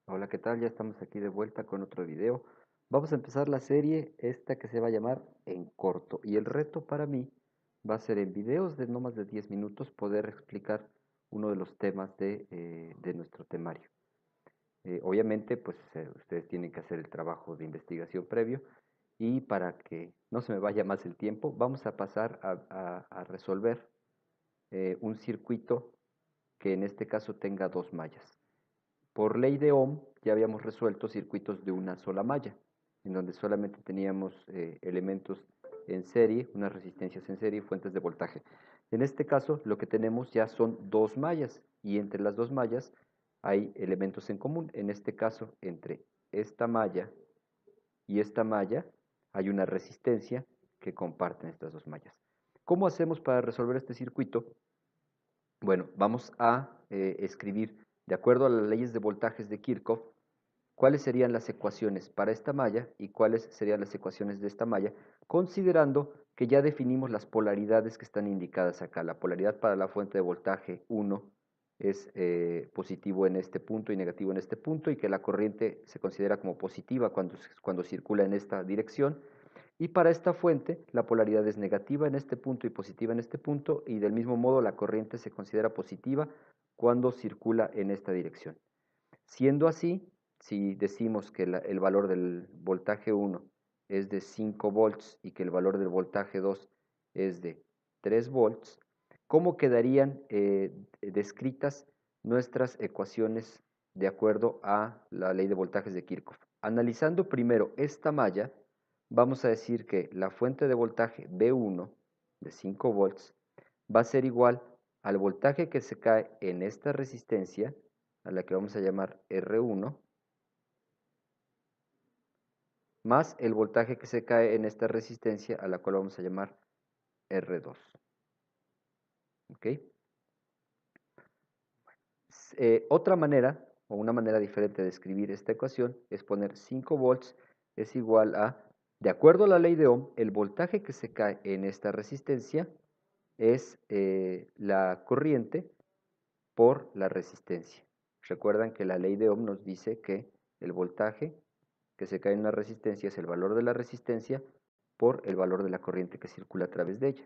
Hola, ¿qué tal? Ya estamos aquí de vuelta con otro video. Vamos a empezar la serie esta que se va a llamar En Corto. Y el reto para mí va a ser en videos de no más de 10 minutos poder explicar uno de los temas de nuestro temario. Obviamente, pues ustedes tienen que hacer el trabajo de investigación previo y para que no se me vaya más el tiempo, vamos a pasar a resolver un circuito que en este caso tenga dos mallas. Por ley de Ohm ya habíamos resuelto circuitos de una sola malla, en donde solamente teníamos elementos en serie, unas resistencias en serie y fuentes de voltaje. En este caso lo que tenemos ya son dos mallas y entre las dos mallas hay elementos en común. En este caso entre esta malla y esta malla hay una resistencia que comparten estas dos mallas. ¿Cómo hacemos para resolver este circuito? Bueno, vamos a escribir, de acuerdo a las leyes de voltajes de Kirchhoff, cuáles serían las ecuaciones para esta malla y cuáles serían las ecuaciones de esta malla, considerando que ya definimos las polaridades que están indicadas acá. La polaridad para la fuente de voltaje 1 es positivo en este punto y negativo en este punto, y que la corriente se considera como positiva cuando circula en esta dirección. Y para esta fuente, la polaridad es negativa en este punto y positiva en este punto, y del mismo modo la corriente se considera positiva cuando circula en esta dirección. Siendo así, si decimos que el valor del voltaje 1 es de 5 volts y que el valor del voltaje 2 es de 3 volts, ¿cómo quedarían descritas nuestras ecuaciones de acuerdo a la ley de voltajes de Kirchhoff? Analizando primero esta malla, vamos a decir que la fuente de voltaje B1 de 5 volts va a ser igual al voltaje que se cae en esta resistencia, a la que vamos a llamar R1, más el voltaje que se cae en esta resistencia, a la cual vamos a llamar R2. ¿Ok? Otra manera, o una manera diferente de escribir esta ecuación, es poner 5 volts es igual a, de acuerdo a la ley de Ohm, el voltaje que se cae en esta resistencia es la corriente por la resistencia. Recuerdan que la ley de Ohm nos dice que el voltaje que se cae en una resistencia es el valor de la resistencia por el valor de la corriente que circula a través de ella.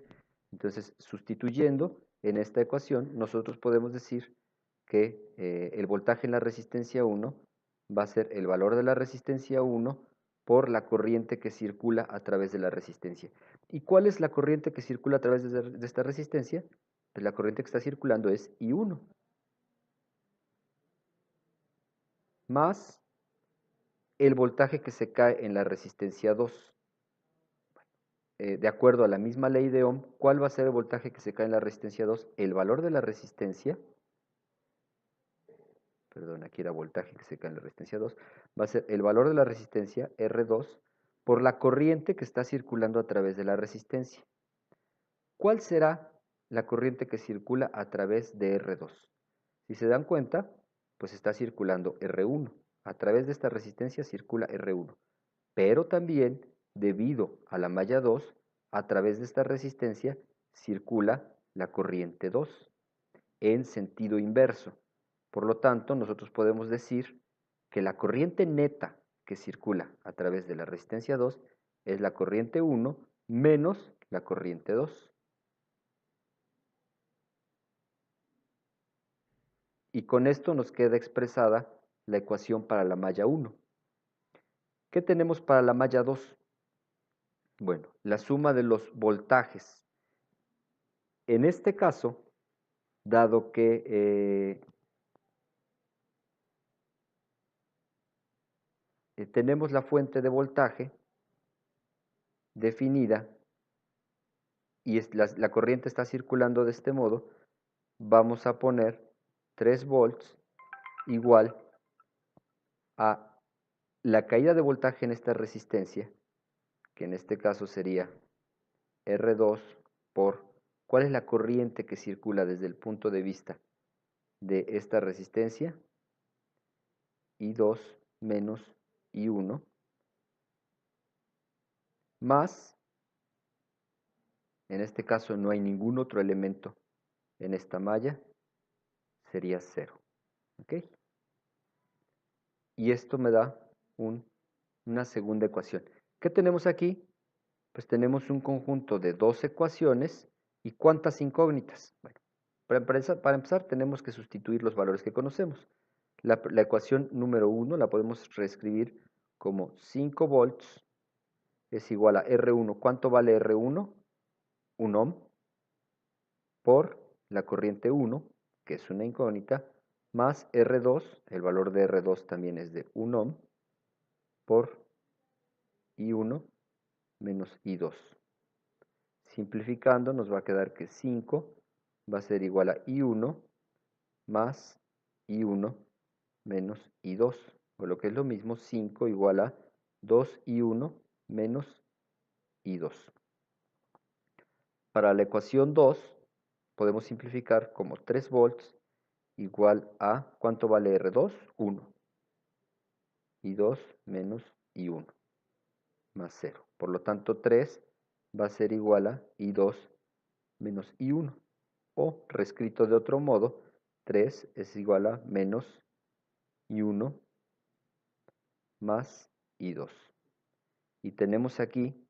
Entonces, sustituyendo en esta ecuación, nosotros podemos decir que el voltaje en la resistencia 1 va a ser el valor de la resistencia 1 por la corriente que circula a través de la resistencia. ¿Y cuál es la corriente que circula a través de esta resistencia? Pues la corriente que está circulando es I1, más el voltaje que se cae en la resistencia 2. De acuerdo a la misma ley de Ohm, ¿cuál va a ser el voltaje que se cae en la resistencia 2? El valor de la resistencia, perdón, aquí era voltaje que se cae en la resistencia 2, va a ser el valor de la resistencia, R2, por la corriente que está circulando a través de la resistencia. ¿Cuál será la corriente que circula a través de R2? Si se dan cuenta, pues está circulando R1. A través de esta resistencia circula R1. Pero también, debido a la malla 2, a través de esta resistencia circula la corriente 2 en sentido inverso. Por lo tanto, nosotros podemos decir que la corriente neta que circula a través de la resistencia 2 es la corriente 1 menos la corriente 2. Y con esto nos queda expresada la ecuación para la malla 1. ¿Qué tenemos para la malla 2? Bueno, la suma de los voltajes. En este caso, dado que tenemos la fuente de voltaje definida y la corriente está circulando de este modo, vamos a poner 3 volts igual a la caída de voltaje en esta resistencia, que en este caso sería R2 por cuál es la corriente que circula desde el punto de vista de esta resistencia, I2 menos I1, más, en este caso no hay ningún otro elemento en esta malla, sería 0. ¿Ok? y esto me da una segunda ecuación. ¿Qué tenemos aquí? Pues tenemos un conjunto de dos ecuaciones y ¿cuántas incógnitas? Bueno, para empezar tenemos que sustituir los valores que conocemos. La ecuación número 1 la podemos reescribir como 5 volts es igual a R1. ¿Cuánto vale R1? 1 ohm por la corriente 1, que es una incógnita, más R2, el valor de R2 también es de 1 ohm, por I1 menos I2. Simplificando nos va a quedar que 5 va a ser igual a I1 más I1 menos I2, o lo que es lo mismo, 5 igual a 2I1 menos I2. Para la ecuación 2 podemos simplificar como 3 volts igual a, ¿cuánto vale R2? 1. I2 menos I1 más 0. Por lo tanto, 3 va a ser igual a I2 menos I1. O, reescrito de otro modo, 3 es igual a menos I1 más I2. Y tenemos aquí,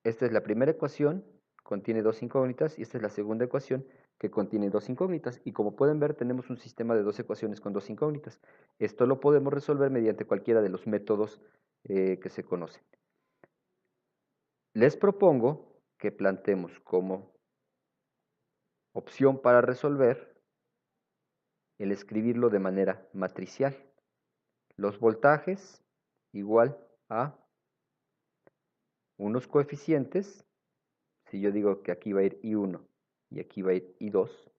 esta es la primera ecuación, contiene dos incógnitas, y esta es la segunda ecuación, que contiene dos incógnitas. Y como pueden ver, tenemos un sistema de dos ecuaciones con dos incógnitas. Esto lo podemos resolver mediante cualquiera de los métodos que se conocen. Les propongo que planteemos como opción para resolver el escribirlo de manera matricial. Los voltajes igual a unos coeficientes. Si yo digo que aquí va a ir I1 y aquí va a ir I2,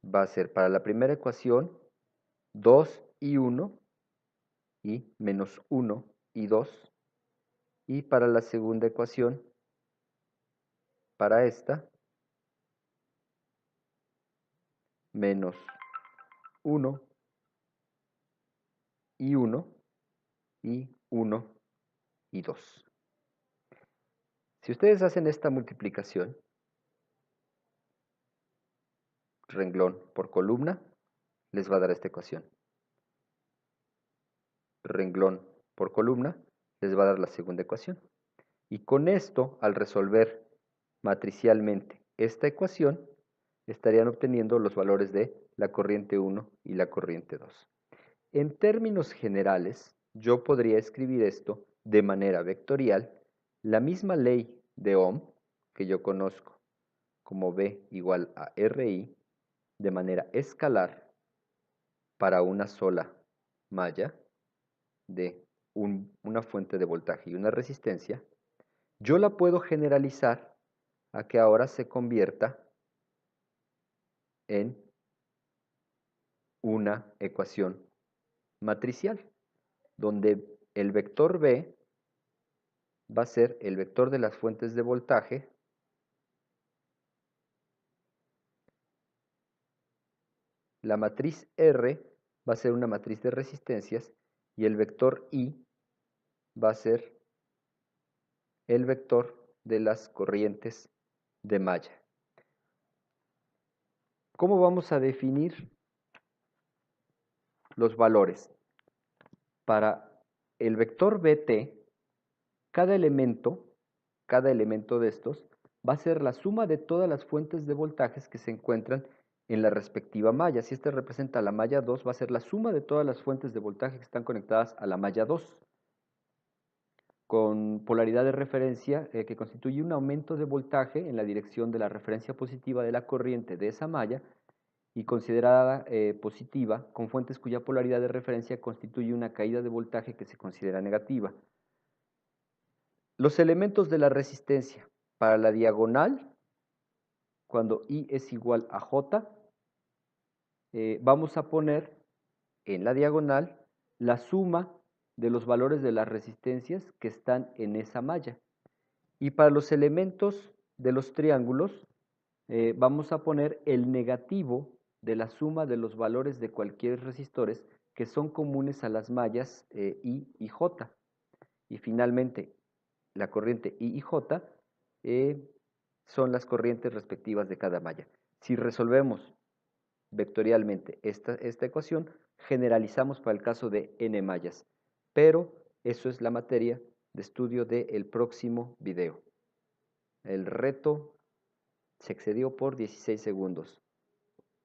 va a ser para la primera ecuación 2I1 y menos 1 y 2. Y para la segunda ecuación, para esta, menos 1 y 1 y 1 y 2. Si ustedes hacen esta multiplicación, renglón por columna, les va a dar esta ecuación. Renglón por columna, les va a dar la segunda ecuación. Y con esto, al resolver matricialmente esta ecuación, estarían obteniendo los valores de la corriente 1 y la corriente 2. En términos generales, yo podría escribir esto de manera vectorial, la misma ley de Ohm que yo conozco como V igual a RI, de manera escalar para una sola malla de una fuente de voltaje y una resistencia, yo la puedo generalizar a que ahora se convierta en una ecuación matricial, donde el vector B va a ser el vector de las fuentes de voltaje la matriz R va a ser una matriz de resistencias y el vector I va a ser el vector de las corrientes de malla. ¿Cómo vamos a definir los valores? Para el vector BT, cada elemento de estos va a ser la suma de todas las fuentes de voltajes que se encuentran en la respectiva malla. Si esta representa la malla 2, va a ser la suma de todas las fuentes de voltaje que están conectadas a la malla 2, con polaridad de referencia que constituye un aumento de voltaje en la dirección de la referencia positiva de la corriente de esa malla y considerada positiva con fuentes cuya polaridad de referencia constituye una caída de voltaje que se considera negativa. Los elementos de la resistencia. Para la diagonal, cuando I es igual a J, vamos a poner en la diagonal la suma de los valores de las resistencias que están en esa malla. Y para los elementos de los triángulos, vamos a poner el negativo de la suma de los valores de cualquier resistores que son comunes a las mallas I y J. Y finalmente, la corriente I y J son las corrientes respectivas de cada malla. Si resolvemos vectorialmente esta ecuación, generalizamos para el caso de n mallas, pero eso es la materia de estudio del próximo video. El reto se excedió por 16 segundos.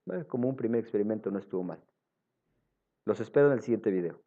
Bueno, como un primer experimento no estuvo mal. Los espero en el siguiente video.